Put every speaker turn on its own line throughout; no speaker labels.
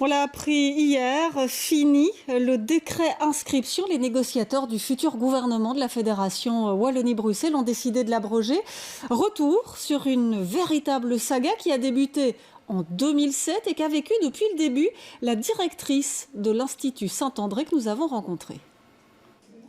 On l'a appris hier, fini le décret inscription. Les négociateurs du futur gouvernement de la Fédération Wallonie-Bruxelles ont décidé de l'abroger. Retour sur une véritable saga qui a débuté en 2007 et qu'a vécu depuis le début la directrice de l'Institut Saint-André que nous avons rencontrée.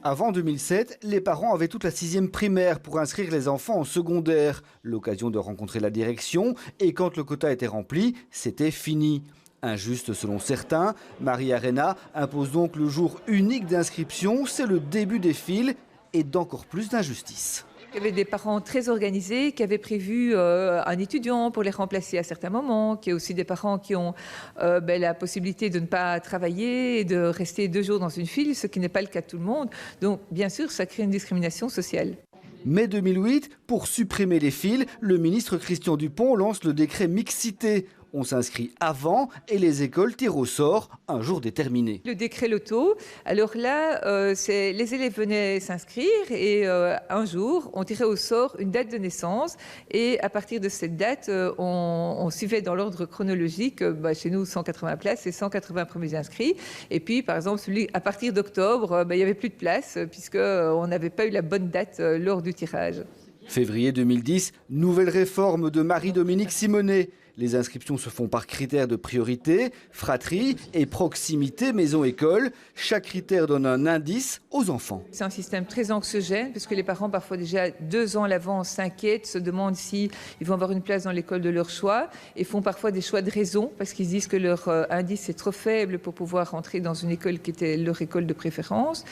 Avant 2007, les parents avaient toute la 6e primaire pour inscrire les enfants en secondaire. L'occasion de rencontrer la direction et quand le quota était rempli, c'était fini. Injuste selon certains, Marie Arena impose donc le jour unique d'inscription. C'est le début des files et d'encore plus d'injustice.
Il y avait des parents très organisés qui avaient prévu un étudiant pour les remplacer à certains moments, qu'il y a aussi des parents qui ont la possibilité de ne pas travailler et de rester 2 jours dans une file, ce qui n'est pas le cas de tout le monde. Donc bien sûr, ça crée une discrimination sociale.
Mai 2008, pour supprimer les files, le ministre Christian Dupont lance le décret mixité. On s'inscrit avant et les écoles tirent au sort un jour déterminé.
Le décret loto, alors là, les élèves venaient s'inscrire et un jour, on tirait au sort une date de naissance et à partir de cette date, on suivait dans l'ordre chronologique, chez nous 180 places et 180 premiers inscrits. Et puis, par exemple, à partir d'octobre, il n'y avait plus de place puisqu'on n'avait pas eu la bonne date lors du tirage.
Février 2010, nouvelle réforme de Marie-Dominique Simonet. Les inscriptions se font par critères de priorité, fratrie et proximité maison-école. Chaque critère donne un indice aux enfants.
C'est un système très anxiogène parce que les parents, parfois déjà 2 ans à l'avance, s'inquiètent, se demandent s'ils vont avoir une place dans l'école de leur choix et font parfois des choix de raison parce qu'ils disent que leur indice est trop faible pour pouvoir rentrer dans une école qui était leur école de préférence.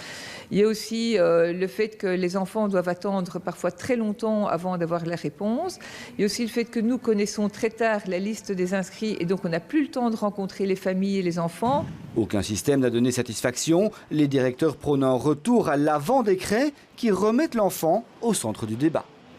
Il y a aussi le fait que les enfants doivent attendre parfois très longtemps avant d'avoir la réponse. Il y a aussi le fait que nous connaissons très tard la liste des inscrits et donc on n'a plus le temps de rencontrer les familles et les enfants.
Aucun système n'a donné satisfaction. Les directeurs prônent un retour à l'avant-décret qui remettent l'enfant au centre du débat.